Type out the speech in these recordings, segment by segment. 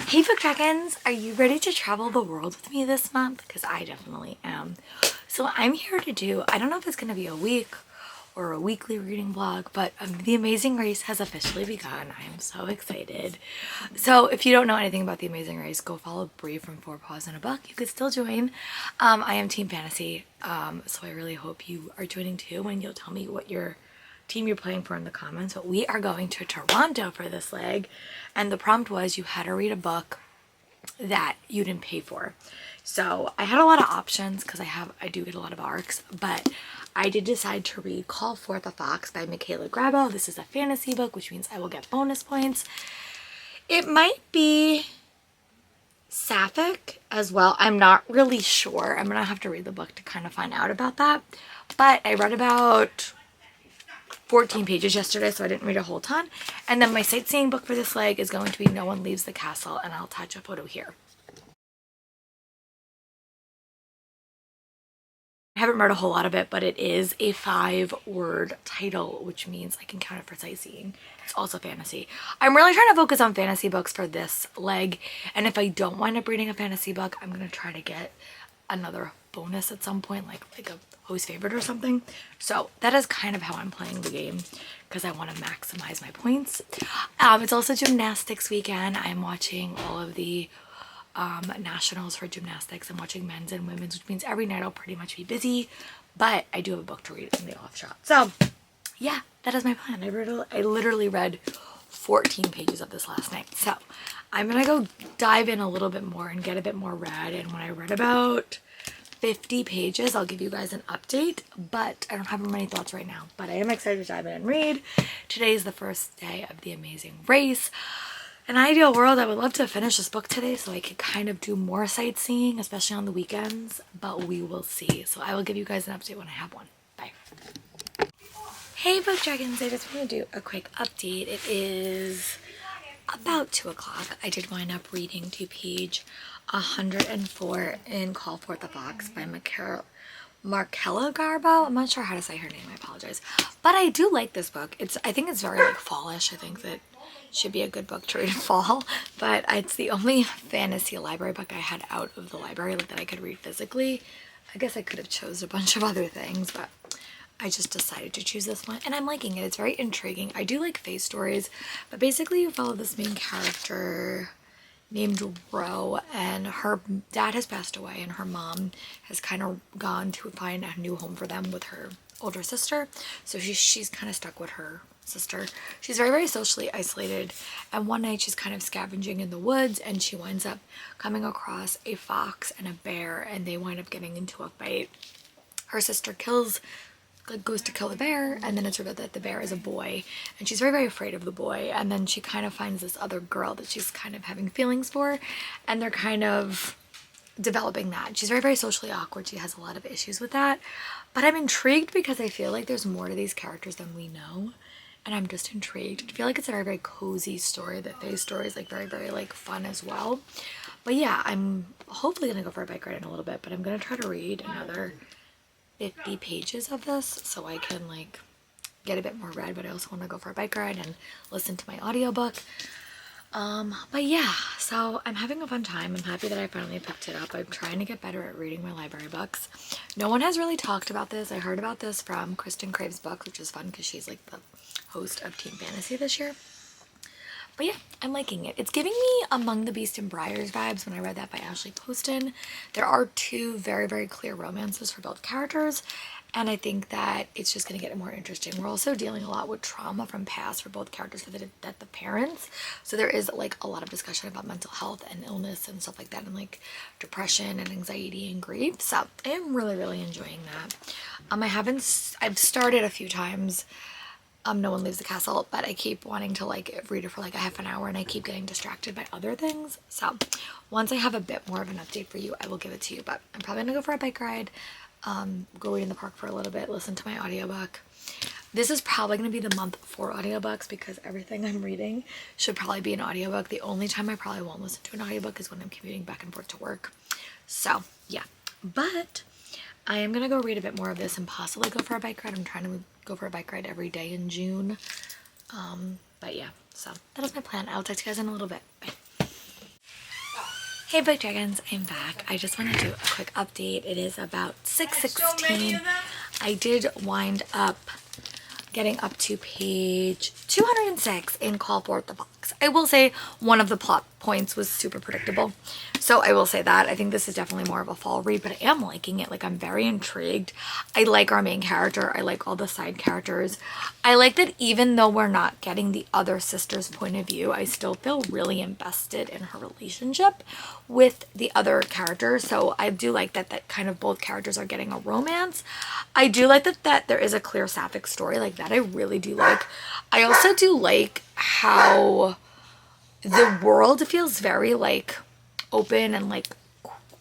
Hey book dragons, are you ready to travel the world with me this month? Because I definitely am. So I'm here to do, I don't know if it's going to be a week or a weekly reading vlog, but The Amazing Race has officially begun. I am so excited. So if you don't know anything about The Amazing Race, go follow Bree from Four Paws in a Book. You could still join. I am Team Fantasy, so I really hope you are joining too, and you'll tell me what your team you're playing for in the comments. But we are going to Toronto for this leg, and the prompt was you had to read a book that you didn't pay for. So I had a lot of options because I do get a lot of ARCs, but I did decide to read Call Forth a Fox by Michaela Grabo. This is a fantasy book, which means I will get bonus points. It might be sapphic as well. I'm not really sure. I'm gonna have to read the book to kind of find out about that. But I read about 14 pages yesterday, so I didn't read a whole ton. And then my sightseeing book for this leg is going to be No One Leaves the Castle, and I'll attach a photo here. I haven't read a whole lot of it, but it is a 5-word title, which means I can count it for sightseeing. It's also fantasy. I'm really trying to focus on fantasy books for this leg, and if I don't wind up reading a fantasy book, I'm going to try to get another bonus at some point, like a host favorite or something. So that is kind of how I'm playing the game, because I want to maximize my points. It's also gymnastics weekend. I'm watching all of the nationals for gymnastics. I'm watching men's and women's, which means every night I'll pretty much be busy, but I do have a book to read in the off shot. So yeah, that is my plan. I literally read 14 pages of this last night. So I'm gonna go dive in a little bit more and get a bit more read, and when I read about 50 pages, I'll give you guys an update, but I don't have many thoughts right now. But I am excited to dive in and read. Today is the first day of The Amazing Race. In an ideal world, I would love to finish this book today so I could kind of do more sightseeing, especially on the weekends, but we will see. So I will give you guys an update when I have one. Bye. Hey book dragons, I just want to do a quick update. It is about 2 o'clock. I did wind up reading to page 104 in Call Forth a Fox by Michaela Grabo. I'm not sure how to say her name, I apologize. But I do like this book. I think it's very like fallish. I think that should be a good book to read in fall, but it's the only fantasy library book I had out of the library that I could read physically. I guess I could have chose a bunch of other things, but I just decided to choose this one, and I'm liking it. It's very intriguing. I do like faith stories, but basically you follow this main character named Ro, and her dad has passed away, and her mom has kind of gone to find a new home for them with her older sister. So she's kind of stuck with her sister. She's very, very socially isolated, and one night she's kind of scavenging in the woods, and she winds up coming across a fox and a bear, and they wind up getting into a fight. Her sister goes to kill the bear, and then it's revealed that the bear is a boy, and she's very, very afraid of the boy. And then she kind of finds this other girl that she's kind of having feelings for, and they're kind of developing that. She's very, very socially awkward. She has a lot of issues with that, but I'm intrigued because I feel like there's more to these characters than we know, and I'm just intrigued. I feel like it's a very, very cozy story. The faith story is like very, very like fun as well. But yeah, I'm hopefully gonna go for a bike ride in a little bit, but I'm gonna try to read another 50 pages of this so I can like get a bit more read, but I also want to go for a bike ride and listen to my audiobook. But yeah, so I'm having a fun time. I'm happy that I finally picked it up. I'm trying to get better at reading my library books. No one has really talked about this. I heard about this from Kristen Crave's book, which is fun because she's like the host of Team Fantasy this year. But yeah, I'm liking it. It's giving me Among the Beast and Briars vibes when I read that by Ashley Poston. There are 2 very, very clear romances for both characters, and I think that it's just going to get more interesting. We're also dealing a lot with trauma from past for both characters, for the parents. So there is like a lot of discussion about mental health and illness and stuff like that, and like depression and anxiety and grief. So I am really, really enjoying that. I've started a few times No One Leaves the Castle, but I keep wanting to like read it for like a half an hour, and I keep getting distracted by other things. So once I have a bit more of an update for you, I will give it to you. But I'm probably gonna go for a bike ride, go read in the park for a little bit, listen to my audiobook. This is probably gonna be the month for audiobooks because everything I'm reading should probably be an audiobook. The only time I probably won't listen to an audiobook is when I'm commuting back and forth to work. So yeah, but I am gonna go read a bit more of this and possibly go for a bike ride. I'm trying to go for a bike ride every day in June. But yeah, so that is my plan. I'll talk to you guys in a little bit. Bye. Hey Book Dragons, I'm back. I just want to do a quick update. It is about 6:16. I did wind up getting up to page 206 in Call Forth the Fox. I will say one of the plot points was super predictable. So I will say that. I think this is definitely more of a fall read, but I am liking it. Like, I'm very intrigued. I like our main character. I like all the side characters. I like that even though we're not getting the other sister's point of view, I still feel really invested in her relationship with the other characters. So I do like that kind of both characters are getting a romance. I do like that there is a clear sapphic story. Like, that I really do like. I also do like how the world feels very like open and like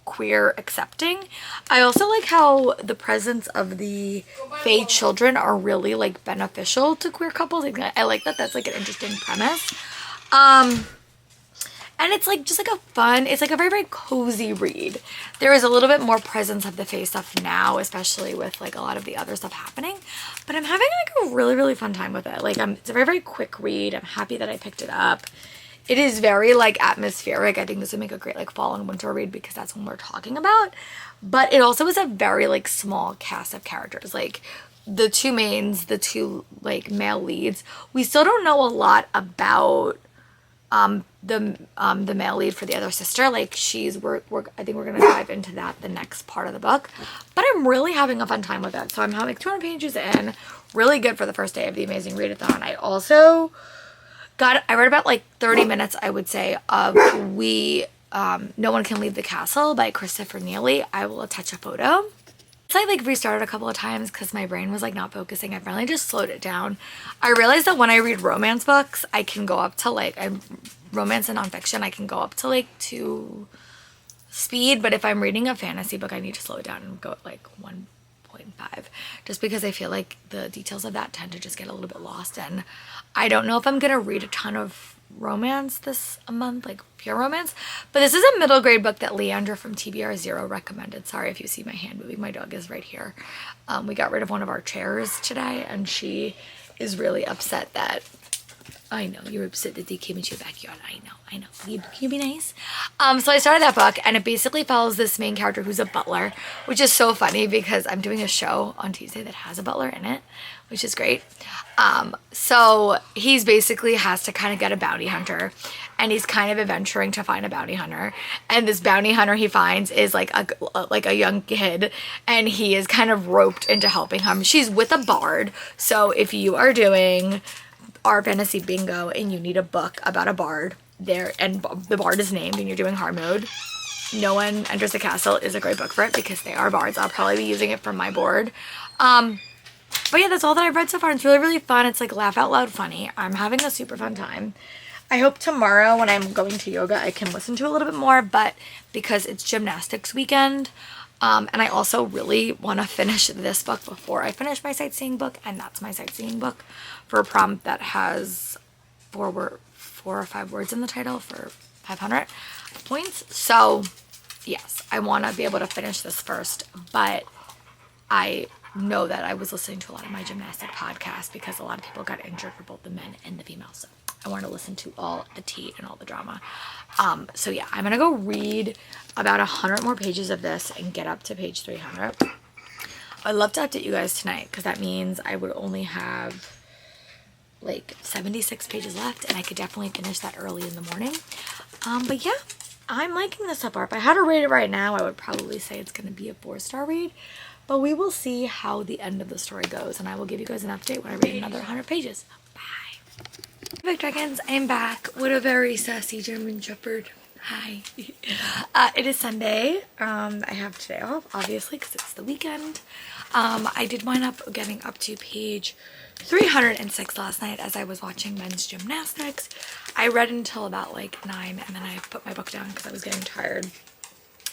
queer accepting. I also like how the presence of the Fae children are really like beneficial to queer couples. I like that. That's like an interesting premise. And it's like just like a fun, it's like a very, very cozy read. There is a little bit more presence of the Fae stuff now, especially with like a lot of the other stuff happening. But I'm having like a really, really fun time with it. Like, it's a very, very quick read. I'm happy that I picked it up. It is very like atmospheric. I think this would make a great like fall and winter read because that's what we're talking about. But it also is a very like small cast of characters. Like, the two mains, the two like male leads. We still don't know a lot about the male lead for the other sister. Like, I think we're gonna dive into that the next part of the book. But I'm really having a fun time with it. So I'm having 200 pages in. Really good for the first day of the Amazing Readathon. I also I read about like 30 minutes, I would say, of No One Can Leave the Castle by Christopher Neely. I will attach a photo. I like restarted a couple of times because my brain was like not focusing. I finally just slowed it down. I realized that when I read romance books, I can go up to like, romance and nonfiction, I can go up to like 2 speed. But if I'm reading a fantasy book, I need to slow it down and go at like 1.5, just because I feel like the details of that tend to just get a little bit lost. And I don't know if I'm gonna read a ton of romance this month, like pure romance, but this is a middle grade book that Leandra from TBR0 recommended. Sorry if you see my hand moving, my dog is right here. We got rid of one of our chairs today and she is really upset that, I know, you're upset that they came into your backyard. I know. Can you be nice? So I started that book and it basically follows this main character who's a butler, which is so funny because I'm doing a show on Tuesday that has a butler in it, which is great. So he's basically has to kind of get a bounty hunter and he's kind of adventuring to find a bounty hunter. And this bounty hunter he finds is like a young kid and he is kind of roped into helping him. She's with a bard. So if you are doing our fantasy bingo and you need a book about a bard there and the bard is named and you're doing hard mode, No One Enters the Castle is a great book for it because they are bards. I'll probably be using it for my board. But yeah, that's all that I've read so far. It's really, really fun. It's like laugh out loud funny. I'm having a super fun time. I hope tomorrow when I'm going to yoga, I can listen to a little bit more, but because it's gymnastics weekend, and I also really want to finish this book before I finish my sightseeing book, and that's my sightseeing book for a prompt that has 4 or 5 words in the title for 500 points. So yes, I want to be able to finish this first, but I know that I was listening to a lot of my gymnastic podcasts because a lot of people got injured for both the men and the females. So I want to listen to all the tea and all the drama. So yeah, I'm going to go read about 100 more pages of this and get up to page 300. I'd love to update you guys tonight because that means I would only have like 76 pages left and I could definitely finish that early in the morning. But yeah, I'm liking this so far. If I had to rate it right now, I would probably say it's going to be a 4-star read. But we will see how the end of the story goes, and I will give you guys an update when I read another 100 pages. Bye. Book Dragons, I'm back with a very sassy German Shepherd. Hi. It is Sunday. I have today off, obviously, because it's the weekend. I did wind up getting up to page 306 last night as I was watching men's gymnastics. I read until about like 9, and then I put my book down because I was getting tired.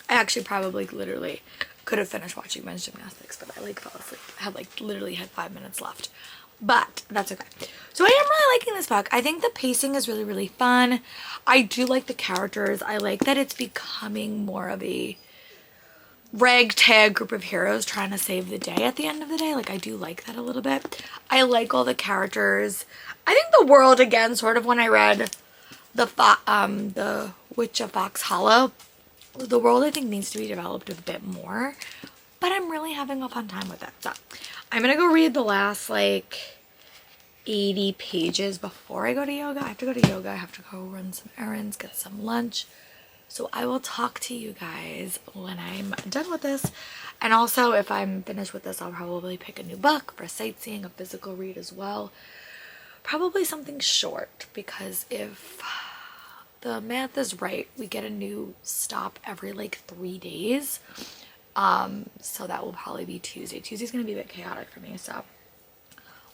I actually probably literally could have finished watching men's gymnastics, but I like fell asleep. I had literally had 5 minutes left, but that's okay. So I am really liking this book. I think the pacing is really, really fun. I do like the characters. I like that it's becoming more of a ragtag group of heroes trying to save the day at the end of the day. Like, I do like that a little bit. I like all the characters. I think the world, again, sort of when I read the Witch of Fox Hollow, the world I think needs to be developed a bit more, but I'm really having a fun time with it. So I'm gonna go read the last like 80 pages before I go to yoga. I have to go to yoga, I have to go run some errands, get some lunch. So I will talk to you guys when I'm done with this. And also if I'm finished with this, I'll probably pick a new book for sightseeing, a physical read as well. Probably something short, because if the math is right, we get a new stop every like 3 days. So that will probably be Tuesday. Tuesday's gonna be a bit chaotic for me, so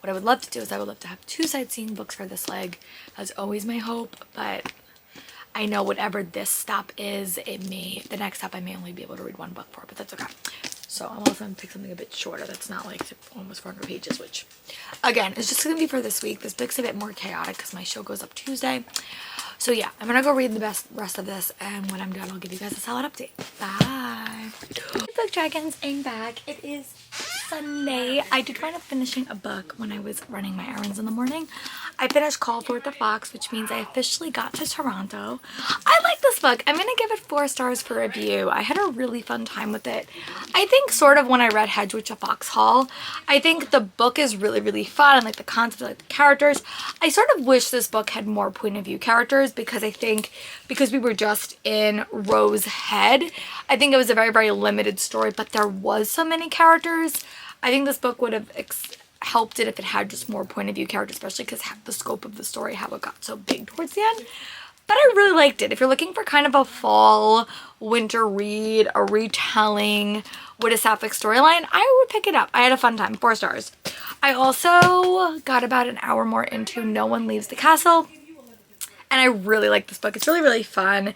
what I would love to do is I would love to have 2 sightseeing books for this leg. That's always my hope, but I know whatever this stop is, the next stop I may only be able to read 1 book for, but that's okay. So I'm also going to pick something a bit shorter that's not like almost 400 pages, which again, is just going to be for this week. This book's a bit more chaotic because my show goes up Tuesday. So yeah, I'm going to go read the rest of this, and when I'm done, I'll give you guys a solid update. Bye. Book Dragons, I'm back. It is Sunday. I did wind up finishing a book when I was running my errands in the morning. I finished Call Forth the Fox, which means I officially got to Toronto. I like this book. I'm gonna give it 4 stars for review. I had a really fun time with it. I think sort of when I read Hedwig of Foxhall, I think the book is really, really fun, and like the concept, like the characters. I sort of wish this book had more point of view characters, because I think because we were just in Rose's head, I think it was a very, very limited story, but there was so many characters. I think this book would have helped it if it had just more point of view characters, especially because the scope of the story, how it got so big towards the end. But I really liked it. If you're looking for kind of a fall, winter read, a retelling with a sapphic storyline, I would pick it up. I had a fun time. 4 stars. I also got about an hour more into No One Leaves the Castle, and I really like this book. It's really, really fun.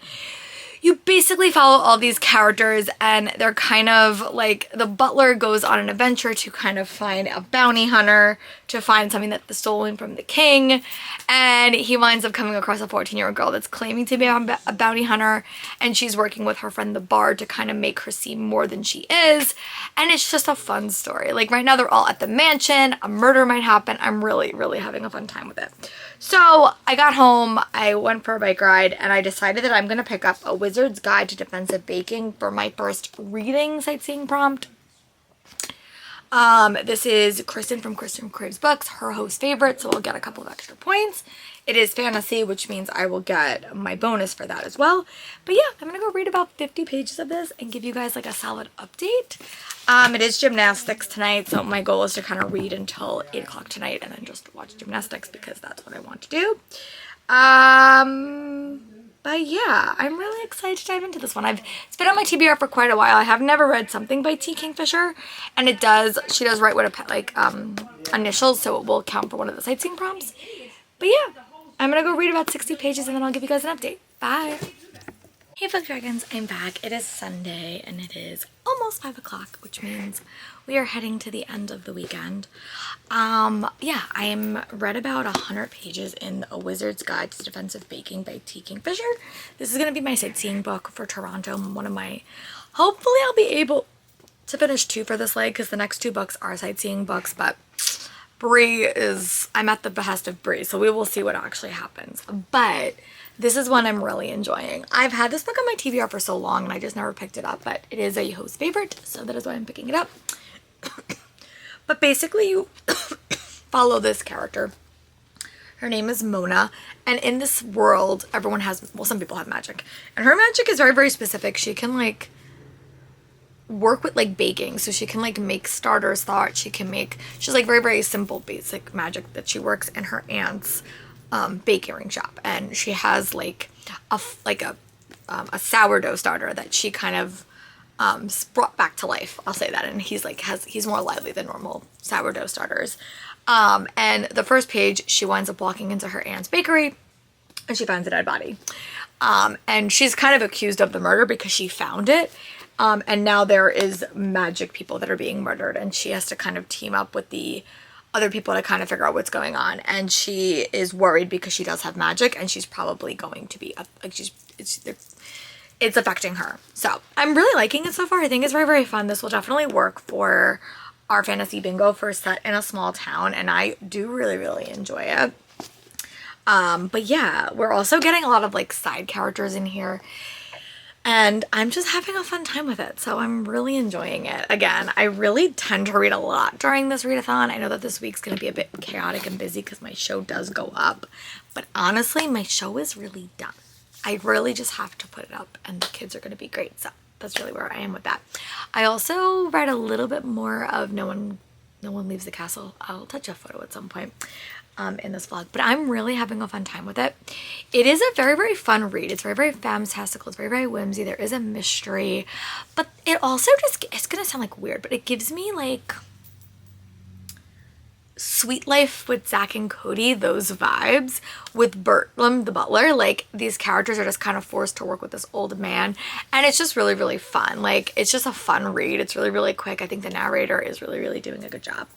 You basically follow all these characters, and they're kind of like, the butler goes on an adventure to kind of find a bounty hunter, to find something that's stolen from the king, and he winds up coming across a 14-year-old girl that's claiming to be a bounty hunter, and she's working with her friend the bard to kind of make her seem more than she is, and it's just a fun story. Like right now they're all at the mansion, a murder might happen. I'm really, really having a fun time with it. So I got home, I went for a bike ride, and I decided that I'm going to pick up A Wizard's Guide to Defensive Baking for my first reading sightseeing prompt. This is Kristen from Kristen Craves Books, her host favorite, so I'll get a couple of extra points. It is fantasy, which means I will get my bonus for that as well. But yeah, I'm going to go read about 50 pages of this and give you guys like a solid update. It is gymnastics tonight, so my goal is to kind of read until 8 o'clock tonight and then just watch gymnastics because that's what I want to do. But yeah, I'm really excited to dive into this one. It's been on my TBR for quite a while. I have never read something by T. Kingfisher, and she does write with initials, so it will count for one of the sightseeing prompts. But yeah, I'm gonna go read about 60 pages and then I'll give you guys an update. Bye. Hey Book Dragons, I'm back. It is Sunday and it is almost 5 o'clock, which means we are heading to the end of the weekend. Yeah, I'm read about 100 pages in A Wizard's Guide to Defensive Baking by T. Kingfisher. This is going to be my sightseeing book for Toronto. Hopefully I'll be able to finish 2 for this leg because the next 2 books are sightseeing books, but I'm at the behest of Bree, so we will see what actually happens. But this is one I'm really enjoying. I've had this book on my TBR for so long and I just never picked it up, but it is a host favorite, so that is why I'm picking it up. But basically you follow this character. Her name is Mona, and in this world, some people have magic. And her magic is very, very specific. She can like work with like baking, so she can like make starters she's like very, very simple basic magic that she works in her aunt's baking shop, and she has like a sourdough starter that she kind of brought back to life, I'll say that, and he's more lively than normal sourdough starters. And the first page, she winds up walking into her aunt's bakery and she finds a dead body, and she's kind of accused of the murder because she found it. And now there is magic people that are being murdered, and she has to kind of team up with the other people to kind of figure out what's going on. And she is worried because she does have magic, and she's probably going to be it's affecting her. So I'm really liking it so far. I think it's very, very fun. This will definitely work for our fantasy bingo for set in a small town, and I do really, really enjoy it. But yeah, we're also getting a lot of like side characters in here. and I'm just having a fun time with it. So I'm really enjoying it. Again, I really tend to read a lot during this readathon. I know that this week's going to be a bit chaotic and busy because my show does go up, but honestly, my show is really done. I really just have to put it up and the kids are going to be great. So that's really where I am with that. I also read a little bit more of No One Leaves the Castle. I'll touch a photo at some point in this vlog, but I'm really having a fun time with it. It is a very, very fun read. It's very, very fantastical. It's very, very whimsy. There is a mystery, but it also just, it's gonna sound like weird, but it gives me like Sweet Life with Zach and Cody, those vibes, with Bertram the butler. Like, these characters are just kind of forced to work with this old man, and it's just really, really fun. Like, it's just a fun read. It's really, really quick. I think the narrator is really, really doing a good job.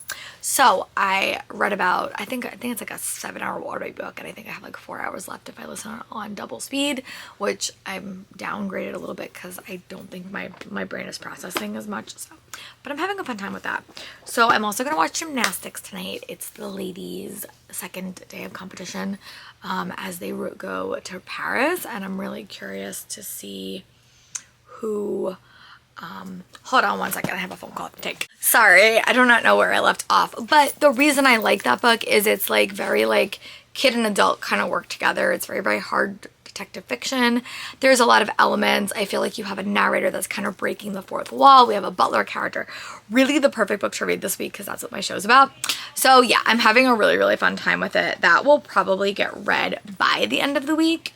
So I read about, I think it's like a 7-hour Waterway book, and I think I have like 4 hours left if I listen on double speed, which I'm downgraded a little bit because I don't think my brain is processing as much. So, but I'm having a fun time with that. So I'm also gonna watch gymnastics tonight. It's the ladies' second day of competition as they go to Paris, and I'm really curious to see who hold on one second, I have a phone call to take. Sorry, I do not know where I left off, but the reason I like that book is it's like very like kid and adult kind of work together. It's very, very hard detective fiction. There's a lot of elements. I feel like you have a narrator that's kind of breaking the fourth wall. We have a butler character. Really the perfect book to read this week because that's what my show's about. So yeah, I'm having a really, really fun time with it. That will probably get read by the end of the week.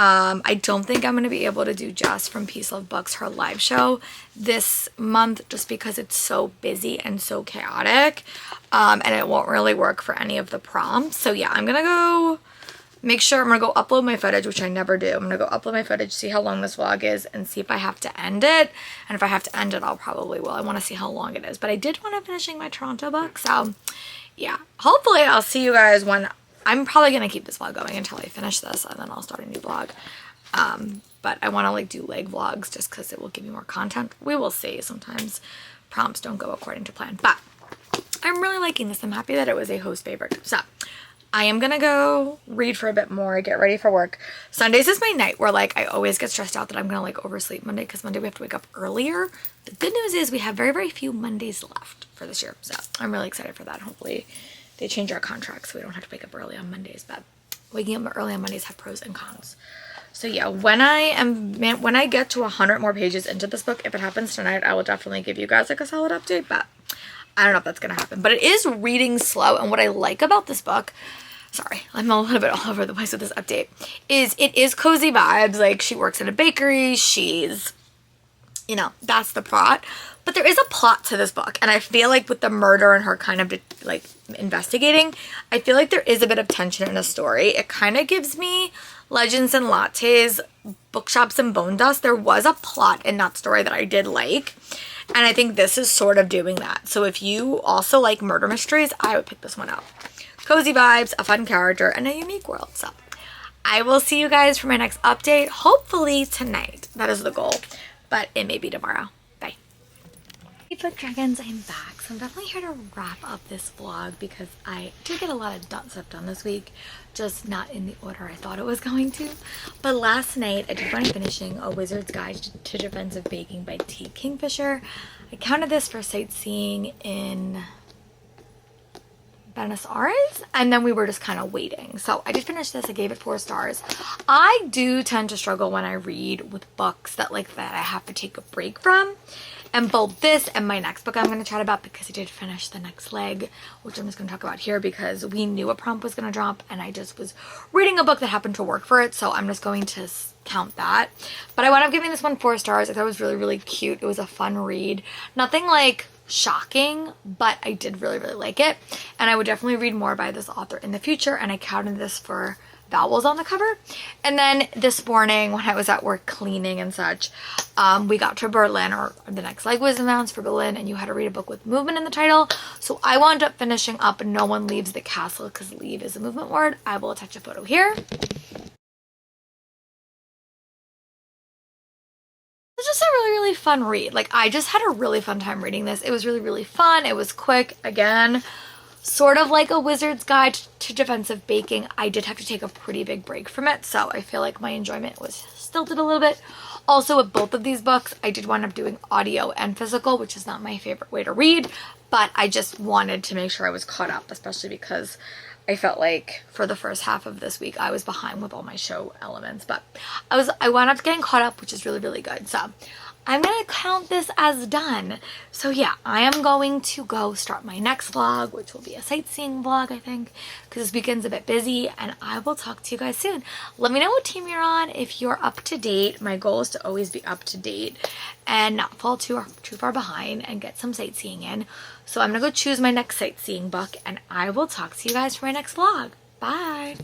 I don't think I'm going to be able to do Jess from Peace Love Books, her live show this month, just because it's so busy and so chaotic, and it won't really work for any of the prompts. So yeah, I'm going to go make sure, I'm going to go upload my footage, which I never do. I'm going to go upload my footage, see how long this vlog is, and see if I have to end it. And if I have to end it, I'll probably will. I want to see how long it is. But I did want to finishing my Toronto book, so yeah. Hopefully I'll see you guys when I'm probably going to keep this vlog going until I finish this, and then I'll start a new vlog. But I want to like do leg vlogs just because it will give me more content. We will see. Sometimes prompts don't go according to plan, but I'm really liking this. I'm happy that it was a host favorite. So I am going to go read for a bit more, get ready for work. Sundays is my night where like I always get stressed out that I'm going to like oversleep Monday because Monday we have to wake up earlier. The good news is we have very, very few Mondays left for this year. So I'm really excited for that. Hopefully they change our contract so we don't have to wake up early on Mondays, but waking up early on Mondays have pros and cons. So yeah, when I get to 100 more pages into this book, if it happens tonight, I will definitely give you guys like a solid update, but I don't know if that's gonna happen. But it is reading slow, and what I like about this book, sorry, I'm a little bit all over the place with this update, is it is cozy vibes. Like, she works at a bakery, she's, you know, that's the plot. But there is a plot to this book, and I feel like with the murder and her kind of like investigating, I feel like there is a bit of tension in a story. It kind of gives me Legends and Lattes, Bookshops and Bone Dust. There was a plot in that story that I did like, and I think this is sort of doing that. So if you also like murder mysteries, I would pick this one out. Cozy vibes, a fun character, and a unique world. So I will see you guys for my next update, hopefully tonight. That is the goal, but it may be tomorrow. Bye. Hey Book Dragons, I'm back. So I'm definitely here to wrap up this vlog because I did get a lot of stuff done this week, just not in the order I thought it was going to. But last night I did finish finishing A Wizard's Guide to Defensive Baking by T. Kingfisher. I counted this for sightseeing in Buenos Aires, and then we were just kind of waiting. So I did finish this. I gave it 4 stars. I do tend to struggle when I read with books that I have to take a break from. And both this and my next book I'm going to chat about, because I did finish the next leg, which I'm just going to talk about here because we knew a prompt was going to drop and I just was reading a book that happened to work for it. So I'm just going to count that. But I wound up giving this one 4 stars. I thought it was really, really cute. It was a fun read. Nothing like shocking, but I did really, really like it. And I would definitely read more by this author in the future. And I counted this for vowels on the cover. And then this morning when I was at work cleaning and such, we got to Berlin, or the next leg was announced for Berlin, and you had to read a book with movement in the title. So I wound up finishing up No One Leaves the Castle, because leave is a movement word. I will attach a photo here. It's just a really, really fun read. Like, I just had a really fun time reading this. It was really, really fun. It was quick. Again, sort of like a wizard's guide to defensive baking. I did have to take a pretty big break from it, so I feel like my enjoyment was stilted a little bit. Also, with both of these books, I did wind up doing audio and physical, which is not my favorite way to read, but I just wanted to make sure I was caught up, especially because I felt like for the first half of this week I was behind with all my show elements, but I wound up getting caught up, which is really, really good. So I'm gonna count this as done. So yeah, I am going to go start my next vlog, which will be a sightseeing vlog, I think, because this weekend's a bit busy, and I will talk to you guys soon. Let me know what team you're on if you're up to date. My goal is to always be up to date and not fall too far behind and get some sightseeing in. So I'm gonna go choose my next sightseeing book, and I will talk to you guys for my next vlog. Bye!